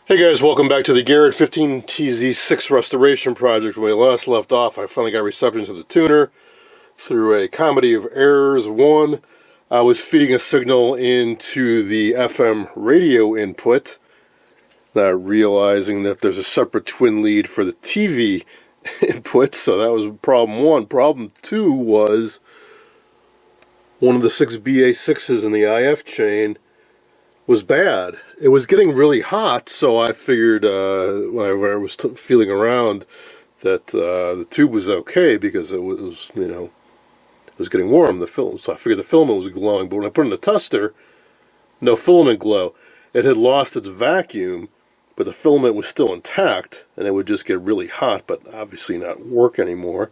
Hey guys, welcome back to the Garod 15TZ6 restoration project. When we last left off, I finally got reception to the tuner through a comedy of errors. One, I was feeding a signal into the FM radio input, not realizing that there's a separate twin lead for the TV input, so that was problem one. Problem two was one of the 6 BA6s in the IF chain was bad. It was getting really hot, so I figured when I was feeling around that the tube was okay because it was, it was getting warm, the film. So I figured the filament was glowing. But when I put it in the tester, no filament glow. It had lost its vacuum, but the filament was still intact, and it would just get really hot, but obviously not work anymore.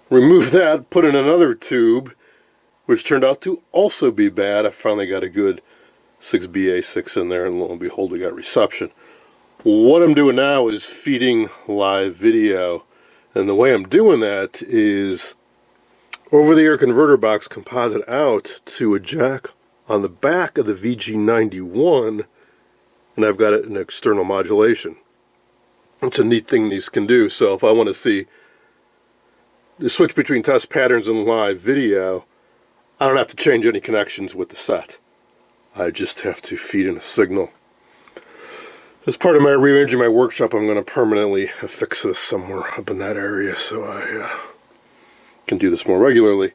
Remove that, put in another tube, which turned out to also be bad. I finally got a good 6BA6 in there, and lo and behold, we got reception. What I'm doing now is feeding live video, and the way I'm doing that is over-the-air converter box composite out to a jack on the back of the VG91, and I've got it in external modulation. It's a neat thing these can do. So if I want to see the switch between test patterns and live video, I don't have to change any connections with the set. I just have to feed in a signal. As part of my rearranging my workshop, I'm going to permanently affix this somewhere up in that area so I can do this more regularly.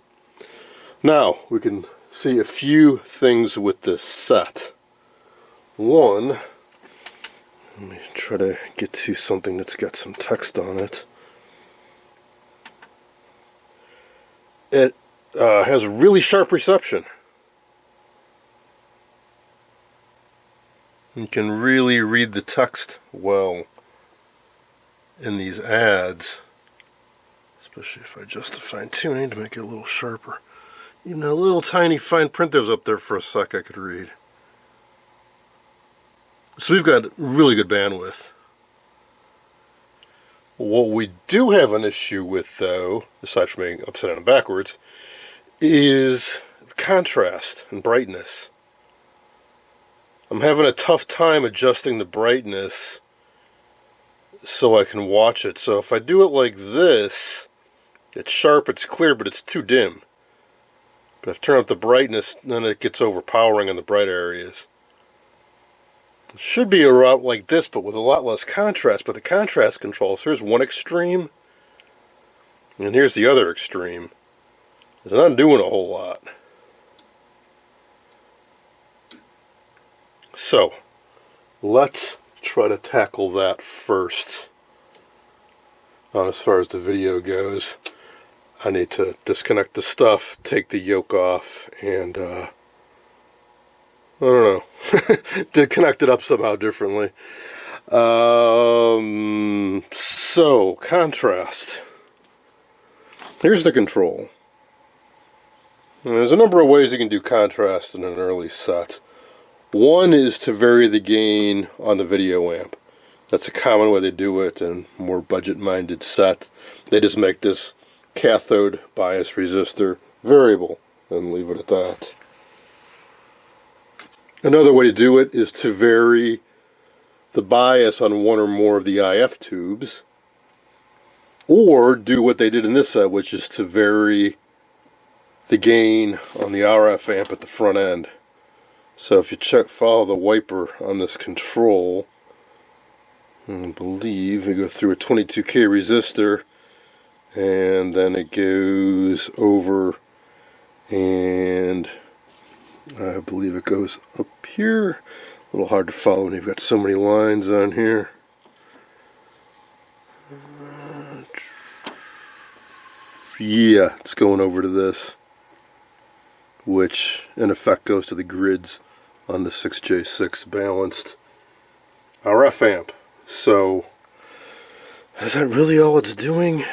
Now, we can see a few things with this set. One, let me try to get to something that's got some text on it. It has really sharp reception. You can really read the text well in these ads, especially if I adjust the fine tuning to make it a little sharper. Even a little tiny fine print that was up there for a sec I could read. So we've got really good bandwidth. What we do have an issue with, though, aside from being upside down and backwards, is the contrast and brightness. I'm having a tough time adjusting the brightness so I can watch it. So if I do it like this, it's sharp, it's clear, but it's too dim. But if I turn up the brightness, then it gets overpowering in the bright areas. It should be a route like this, but with a lot less contrast. But the contrast controls, here's one extreme, and here's the other extreme. It's not doing a whole lot. So, let's try to tackle that first. As far as the video goes, I need to disconnect the stuff, take the yoke off, and I don't know, to connect it up somehow differently. So, contrast. Here's the control. And there's a number of ways you can do contrast in an early set. One is to vary the gain on the video amp. That's a common way they do it in more budget-minded sets. They just make this cathode bias resistor variable and leave it at that. Another way to do it is to vary the bias on one or more of the IF tubes, or do what they did in this set, which is to vary the gain on the RF amp at the front end. So if you follow the wiper on this control, I believe we go through a 22K resistor, and then it goes over, and I believe it goes up here. A little hard to follow when you've got so many lines on here. Yeah, it's going over to this, which in effect goes to the grids on the 6J6 balanced RF amp. So, is that really all it's doing?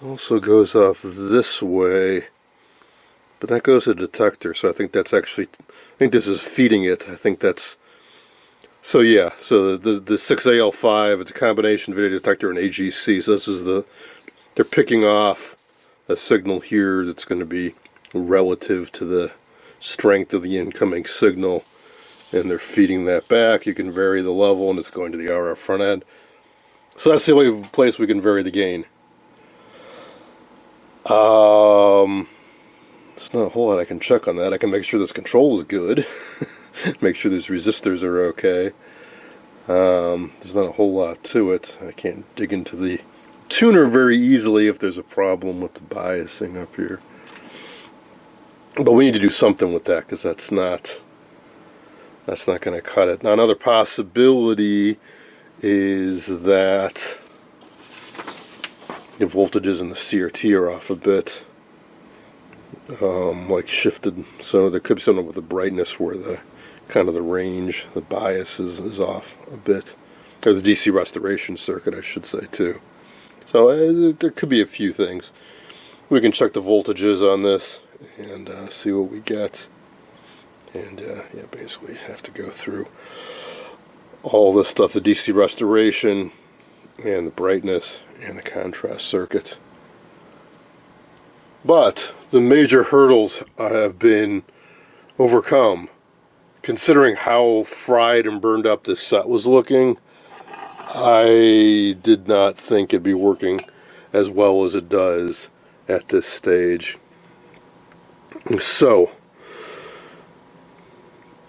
Also goes off this way, but that goes to the detector, so I think that's actually, I think this is feeding it. I think that's, so yeah, so the 6AL5, it's a combination video detector and AGC, so this is they're picking off a signal here that's going to be relative to the strength of the incoming signal, and they're feeding that back. You can vary the level, and it's going to the RF front end. So that's the only place we can vary the gain. There's not a whole lot I can check on that. I can make sure this control is good. Make sure these resistors are okay. There's not a whole lot to it. I can't dig into the tuner very easily if there's a problem with the biasing up here. But we need to do something with that, because that's not going to cut it. Now, another possibility is that the voltages in the CRT are off a bit, like shifted. So there could be something with the brightness where the kind of the range, the bias is off a bit, or the DC restoration circuit, I should say, too. So there could be a few things. We can check the voltages on this and see what we get. And yeah, basically have to go through all this stuff, the DC restoration and the brightness and the contrast circuit. But the major hurdles have been overcome. Considering how fried and burned up this set was looking, I did not think it'd be working as well as it does at this stage. So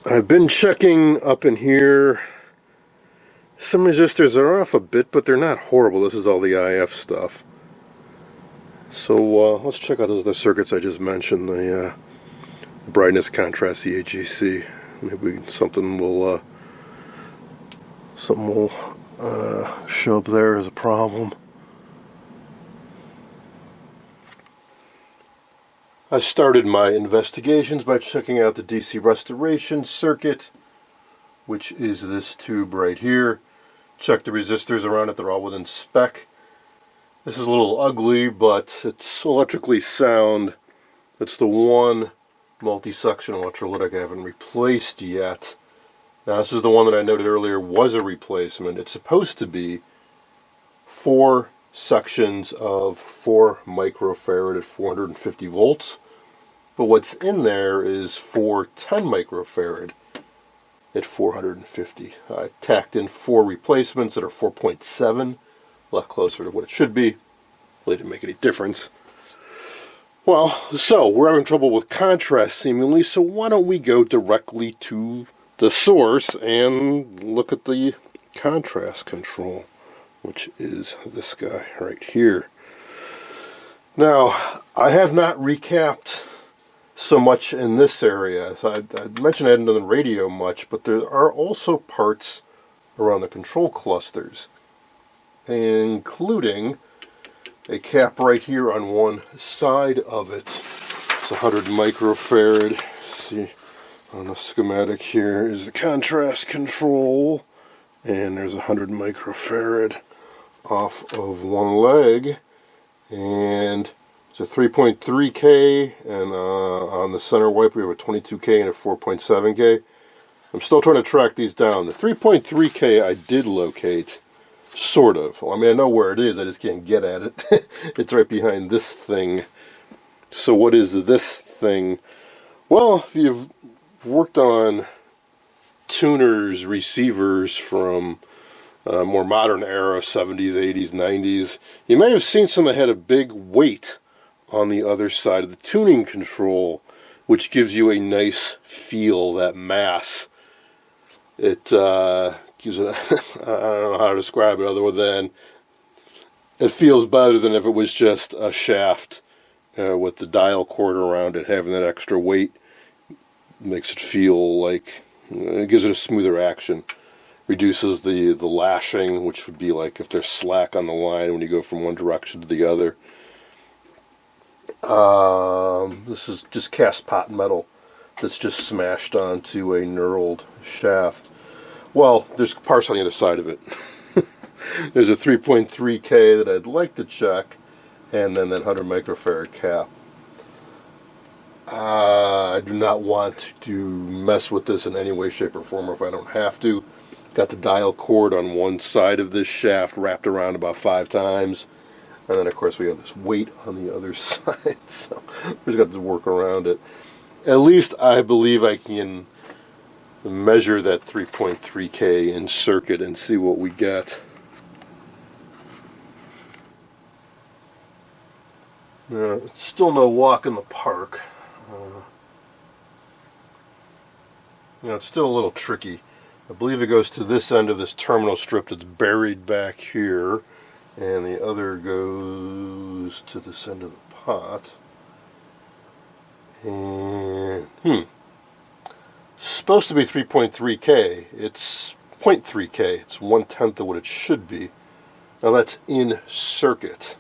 I've been checking up in here. Some resistors are off a bit, but they're not horrible. This is all the IF stuff. So let's check out those other circuits I just mentioned. The brightness, contrast, the AGC. Maybe something will show up there as a problem. I started my investigations by checking out the DC restoration circuit, which is this tube right here. Check the resistors around it, they're all within spec. This is a little ugly, but it's electrically sound. It's the one multi-section electrolytic I haven't replaced yet. Now this is the one that I noted earlier was a replacement. It's supposed to be 4 sections of 4 microfarad at 450 volts. But what's in there is 4 10 microfarad at 450. I tacked in 4 replacements that are 4.7, a lot closer to what it should be. Really didn't make any difference. Well, so we're having trouble with contrast seemingly, so why don't we go directly to the source and look at the contrast control, which is this guy right here. Now, I have not recapped so much in this area. So I mentioned I hadn't done the radio much, but there are also parts around the control clusters, including a cap right here on one side of it. It's 100 microfarad. See, on the schematic here is the contrast control, and there's 100 microfarad off of one leg, and it's a 3.3K, and on the center wipe we have a 22K and a 4.7K. I'm still trying to track these down. The 3.3K I did locate, sort of. Well, I mean, I know where it is, I just can't get at it. It's right behind this thing. So what is this thing? Well, if you've worked on tuners, receivers from more modern era, 70s, 80s, 90s, you may have seen some that had a big weight on the other side of the tuning control, which gives you a nice feel, that mass. It gives it, I don't know how to describe it other than it feels better than if it was just a shaft with the dial cord around it, having that extra weight. Makes it feel like, it gives it a smoother action. Reduces the lashing, which would be like if there's slack on the line when you go from one direction to the other. This is just cast pot metal that's just smashed onto a knurled shaft. Well, there's parts on the other side of it. There's a 3.3K that I'd like to check, and then that 100 microfarad cap. I do not want to mess with this in any way, shape, or form if I don't have to. Got the dial cord on one side of this shaft wrapped around about 5 times. And then, of course, we have this weight on the other side. So we just got to work around it. At least I believe I can measure that 3.3K in circuit and see what we get. It's still no walk in the park. It's still a little tricky. I believe it goes to this end of this terminal strip that's buried back here, and the other goes to this end of the pot. And supposed to be 3.3K. It's 0.3K. It's 1/10 of what it should be. Now that's in circuit,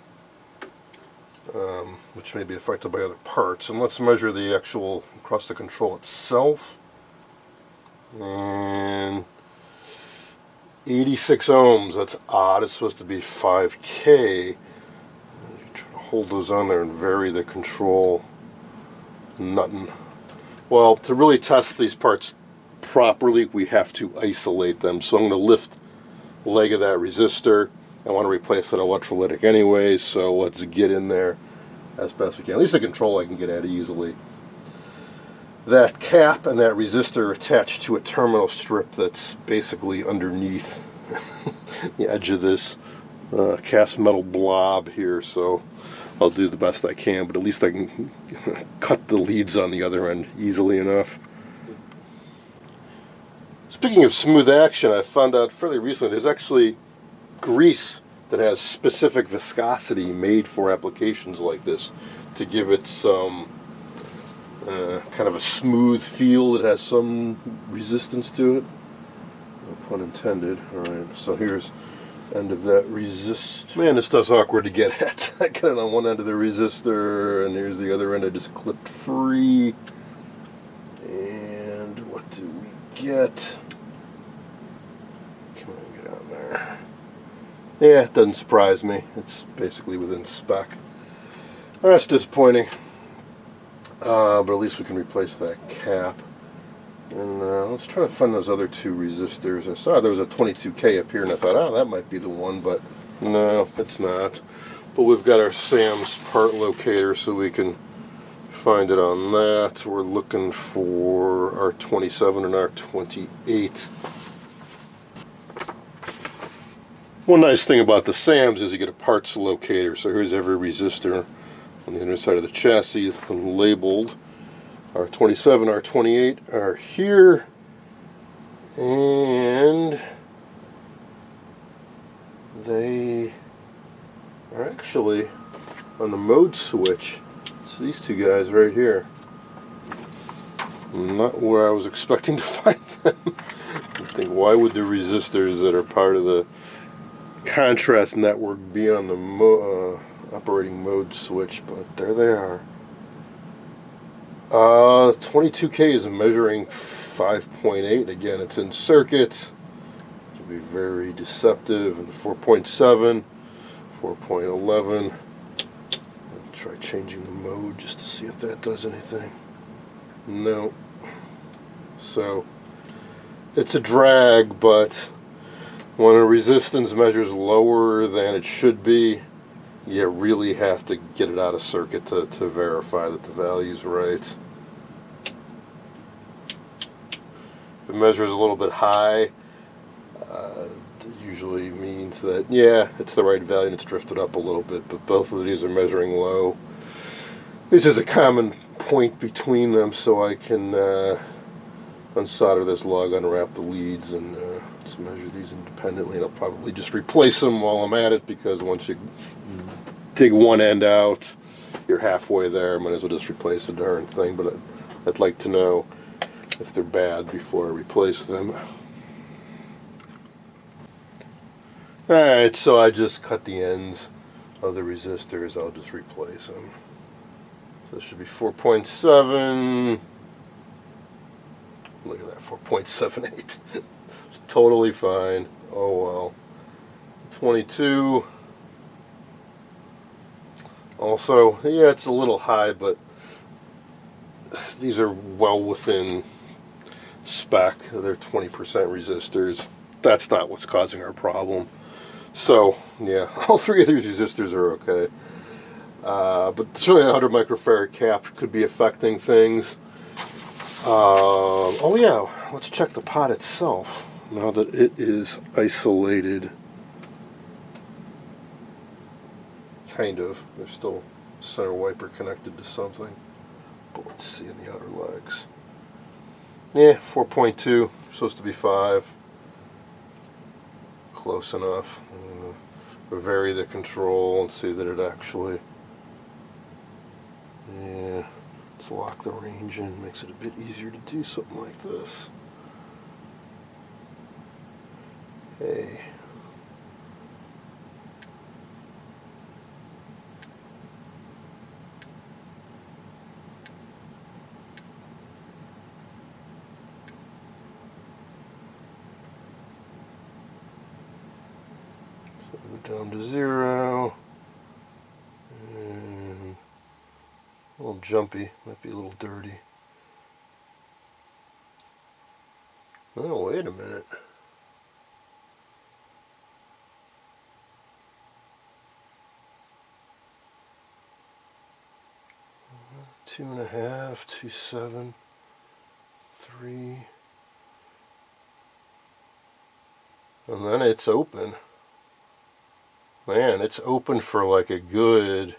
which may be affected by other parts. And let's measure the actual across the control itself. And 86 ohms. That's odd. It's supposed to be 5K. Try to hold those on there and vary the control. Nothing. Well, to really test these parts properly, we have to isolate them. So I'm going to lift the leg of that resistor. I want to replace that electrolytic anyway, so let's get in there as best we can. At least the control I can get at easily. That cap and that resistor are attached to a terminal strip that's basically underneath the edge of this cast metal blob here, so I'll do the best I can, but at least I can cut the leads on the other end easily enough. Speaking of smooth action, I found out fairly recently there's actually grease that has specific viscosity made for applications like this to give it some kind of a smooth feel. It has some resistance to it. No pun intended. Alright, so here's end of that resistor. Man, this stuff's awkward to get at. I got it on one end of the resistor, and here's the other end I just clipped free. And what do we get? Come on, get out there. Yeah, it doesn't surprise me. It's basically within spec. That's disappointing. But at least we can replace that cap. And let's try to find those other two resistors. I saw there was a 22K up here, and I thought, oh, that might be the one, but no, it's not. But we've got our Sam's part locator, so we can find it on that. We're looking for R27 and R28. One nice thing about the Sam's is you get a parts locator. So here's every resistor on the inner side of the chassis labeled. R27, R28 are here, and they are actually on the mode switch. It's these two guys right here. Not where I was expecting to find them. I think, why would the resistors that are part of the contrast network be on the operating mode switch? But there they are. 22K is measuring 5.8. Again, it's in circuit. It can be very deceptive. And 4.7, 4.11. I'll try changing the mode just to see if that does anything. No. So it's a drag, but when a resistance measures lower than it should be, you really have to get it out of circuit to verify that the value's right. If it measures a little bit high, it usually means that, yeah, it's the right value and it's drifted up a little bit, but both of these are measuring low. This is a common point between them, so I can unsolder this lug, unwrap the leads, and just measure these independently, and I'll probably just replace them while I'm at it, because once you dig one end out, you're halfway there. Might as well just replace the darn thing, but I'd like to know if they're bad before I replace them. Alright, so I just cut the ends of the resistors. I'll just replace them. So this should be 4.7. Look at that, 4.78. It's totally fine. Oh well. 22. Also, yeah, it's a little high, but these are well within spec. They're 20% resistors. That's not what's causing our problem. So, yeah, all three of these resistors are okay. But certainly a 100 microfarad cap could be affecting things. Oh yeah, let's check the pot itself now that it is isolated. Kind of. There's still a center wiper connected to something. But let's see in the outer legs. Yeah, 4.2. Supposed to be 5. Close enough. Vary the control and see that it actually... Yeah. Let's lock the range in. Makes it a bit easier to do something like this. Hey. So we're down to 0. And a little jumpy. Might be a little dirty. Oh, wait a minute. Two and a half, 2.7, 3, and then it's open. Man, it's open for like a good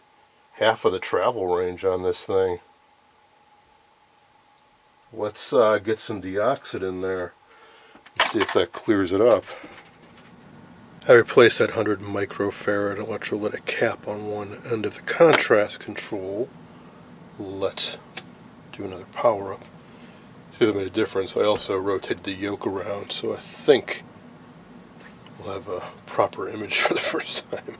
half of the travel range on this thing. Let's get some deoxit in there and see if that clears it up. I replaced that 100 microfarad electrolytic cap on one end of the contrast control. Let's do another power up. See if it made a difference. I also rotated the yoke around, so I think we'll have a proper image for the first time.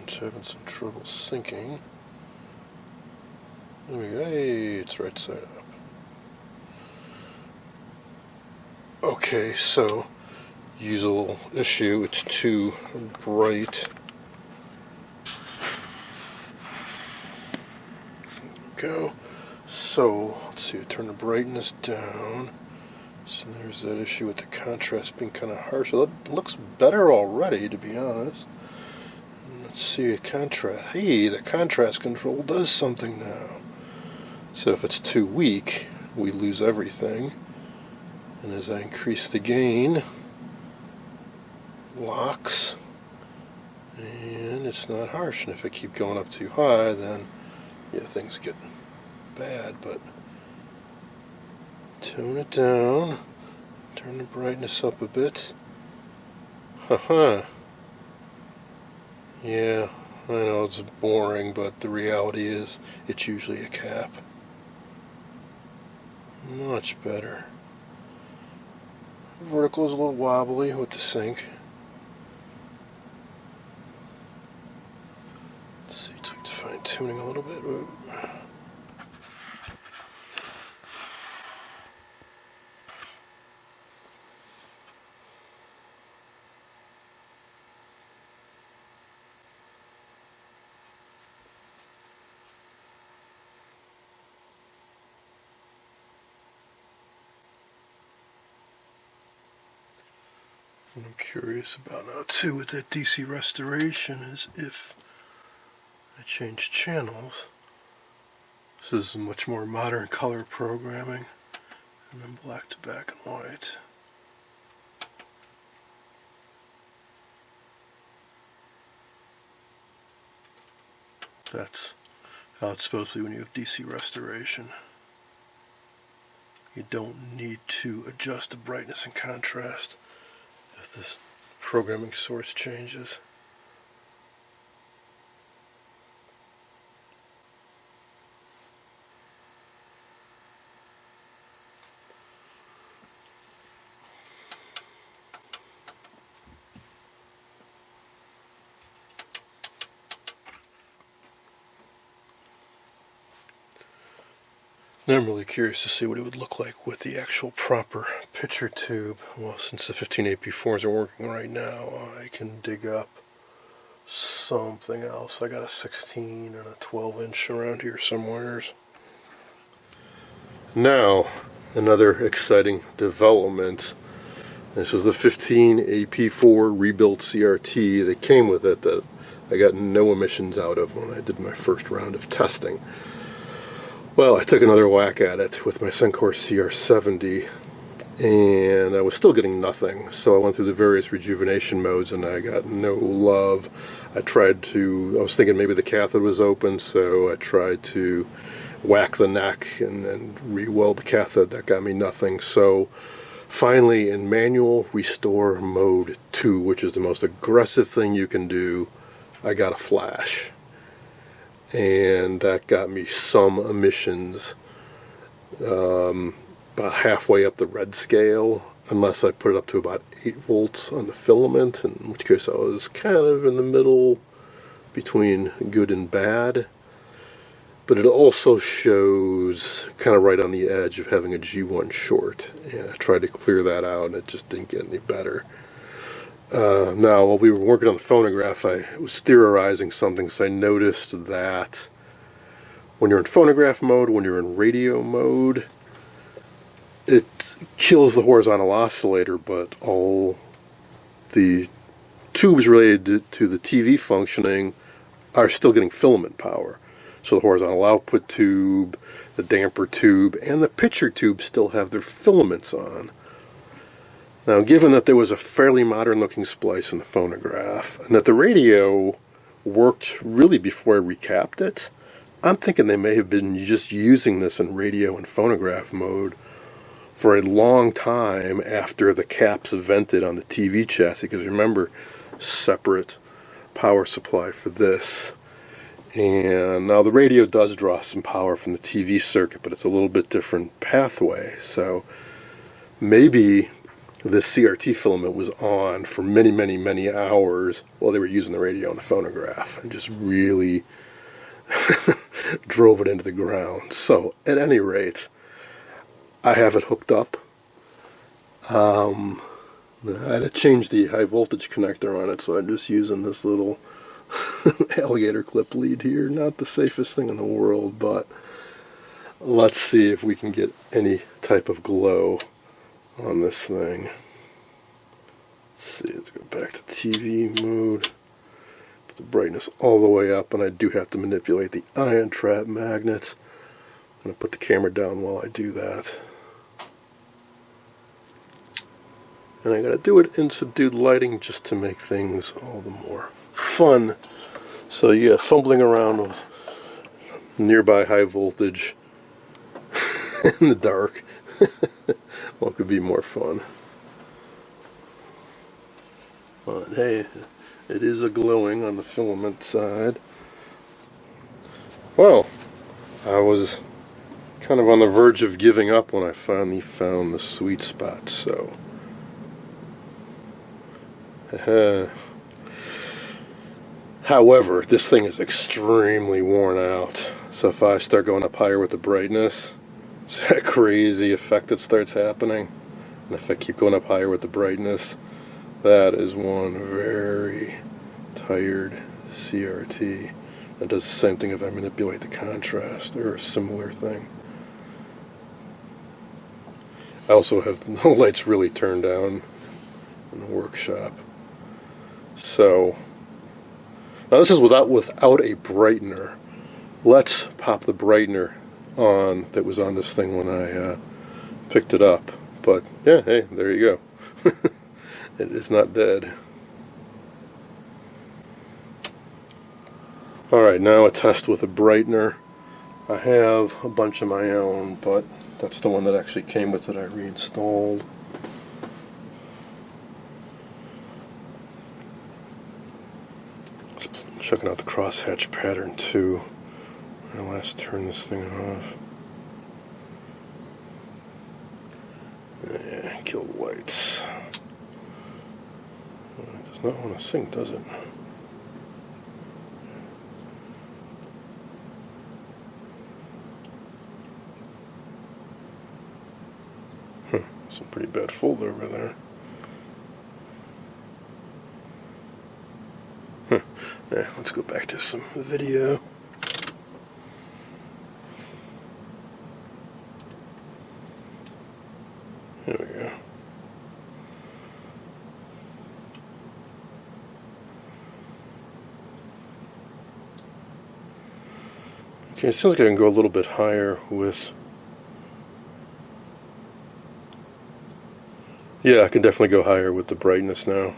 It's having some trouble syncing. There we go. Hey, it's right side up. Okay, so usual issue, it's too bright. There we go. So let's see, turn the brightness down. So there's that issue with the contrast being kind of harsh. It looks better already, to be honest. And let's see a contrast. Hey, the contrast control does something now. So if it's too weak, we lose everything. And as I increase the gain, locks, and it's not harsh. And if I keep going up too high, then yeah, things get bad. But tone it down, turn the brightness up a bit. Haha. Yeah, I know it's boring, but the reality is it's usually a cap. Much better. Vertical is a little wobbly with the sync. Let's see, tweak the fine tuning a little bit. Ooh. What I'm curious about now too with that DC restoration is if I change channels. This is much more modern color programming, and then black to black and white. That's how it's supposed to be when you have DC restoration. You don't need to adjust the brightness and contrast if this programming source changes. Now I'm really curious to see what it would look like with the actual proper picture tube. Well, since the 15AP4s are working right now, I can dig up something else. I got a 16 and a 12-inch around here somewhere. Now, another exciting development. This is the 15AP4 rebuilt CRT that came with it that I got no emissions out of when I did my first round of testing. Well, I took another whack at it with my Sencor CR70, and I was still getting nothing. So I went through the various rejuvenation modes, and I got no love. I was thinking maybe the cathode was open, so I tried to whack the neck and re-weld the cathode. That got me nothing. So finally, in manual restore mode 2, which is the most aggressive thing you can do, I got a flash. And that got me some emissions, about halfway up the red scale, unless I put it up to about 8 volts on the filament, in which case I was kind of in the middle between good and bad. But it also shows kind of right on the edge of having a G1 short, and I tried to clear that out, and it just didn't get any better. Now, while we were working on the phonograph, I was theorizing something, so I noticed that when you're in phonograph mode, when you're in radio mode, it kills the horizontal oscillator, but all the tubes related to the TV functioning are still getting filament power. So the horizontal output tube, the damper tube, and the pitcher tube still have their filaments on. Now, given that there was a fairly modern-looking splice in the phonograph, and that the radio worked really before I recapped it, I'm thinking they may have been just using this in radio and phonograph mode for a long time after the caps vented on the TV chassis, because remember, separate power supply for this. And now the radio does draw some power from the TV circuit, but it's a little bit different pathway. So maybe this CRT filament was on for many, many, many hours while they were using the radio and the phonograph, and just really drove it into the ground. So, at any rate, I have it hooked up. I had to change the high voltage connector on it, so I'm just using this little alligator clip lead here. Not the safest thing in the world, but let's see if we can get any type of glow on this thing. Let's see, let's go back to TV mode. Put the brightness all the way up, and I do have to manipulate the ion trap magnet. I'm going to put the camera down while I do that. And I got to do it in subdued lighting just to make things all the more fun. So yeah, fumbling around with nearby high voltage in the dark. What could be more fun? But hey, it is a glowing on the filament side. Well, I was kind of on the verge of giving up when I finally found the sweet spot, so however, this thing is extremely worn out. So if I start going up higher with the brightness, it's that crazy effect that starts happening. And if I keep going up higher with the brightness, that is one very tired CRT. It does the same thing if I manipulate the contrast, or a similar thing. I also have the lights really turned down in the workshop. So, now this is without a brightener. Let's pop the brightener on that was on this thing when I picked it up. But yeah, hey, there you go. It is not dead. Alright, now a test with a brightener. I have a bunch of my own, but that's the one that actually came with it. I reinstalled. Checking out the crosshatch pattern too. I last turned this thing off. Yeah, kill the lights. It does not want to sync, does it? Some pretty bad fold over there. Yeah, let's go back to some video. There we go. Okay, it sounds like I can go a little bit higher with... Yeah, I can definitely go higher with the brightness now.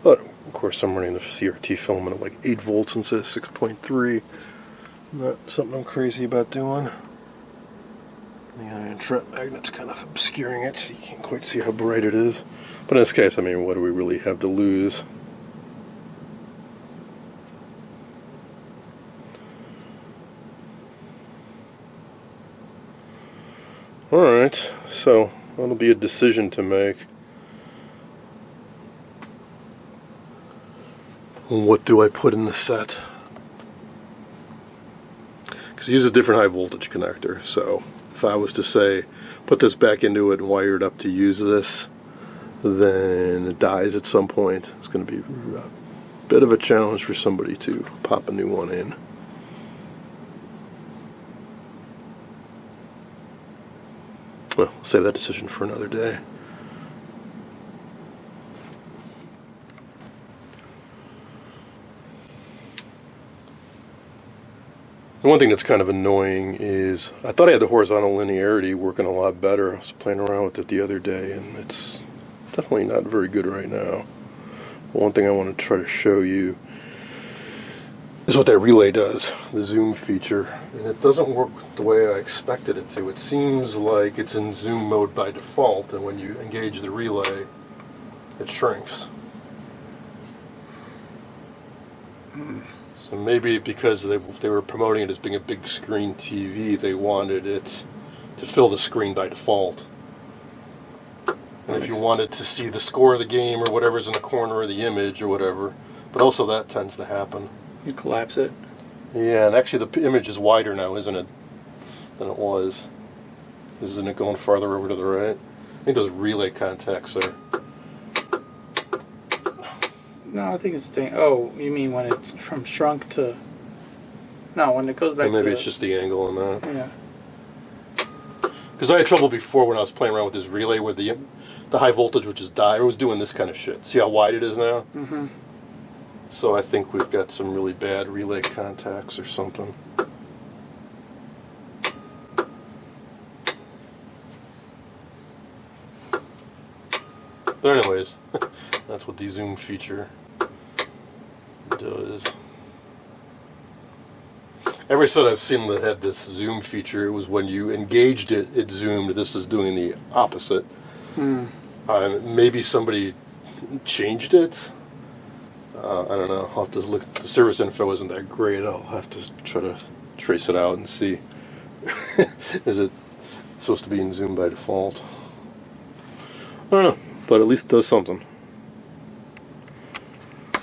But, of course, I'm running the CRT filament at like 8 volts instead of 6.3. Not something I'm crazy about doing. The ion trap magnet's kind of obscuring it, so you can't quite see how bright it is. But in this case, I mean, what do we really have to lose? Alright, so that'll be a decision to make. What do I put in the set? Because I use a different high voltage connector, so if I was to say, put this back into it and wire it up to use this, then it dies at some point. It's going to be a bit of a challenge for somebody to pop a new one in. Well, I'll save that decision for another day. The one thing that's kind of annoying is I thought I had the horizontal linearity working a lot better. I was playing around with it the other day, and it's definitely not very good right now. But one thing I want to try to show you is what that relay does, the zoom feature. And it doesn't work the way I expected it to. It seems like it's in zoom mode by default, and when you engage the relay, it shrinks. So maybe because they were promoting it as being a big screen TV, they wanted it to fill the screen by default. And if you wanted to see the score of the game or whatever's in the corner of the image or whatever, but also that tends to happen. You collapse it? Yeah, and actually the image is wider now, isn't it, than it was. Isn't it going farther over to the right? I think those relay contacts are... No, I think it's staying... Oh, you mean when it's from shrunk to... No, when it goes back maybe it's just the angle on that. Yeah. Because I had trouble before when I was playing around with this relay where the high voltage would just die. It was doing this kind of shit. See how wide it is now? Mm-hmm. So I think we've got some really bad relay contacts or something. But anyways, that's what the zoom feature does. Every set I've seen that had this zoom feature, it was when you engaged it, it zoomed. This is doing the opposite. Maybe somebody changed it. I don't know. I'll have to look. The service info isn't that great. I'll have to try to trace it out and see. Is it supposed to be in zoom by default? I don't know, but at least it does something.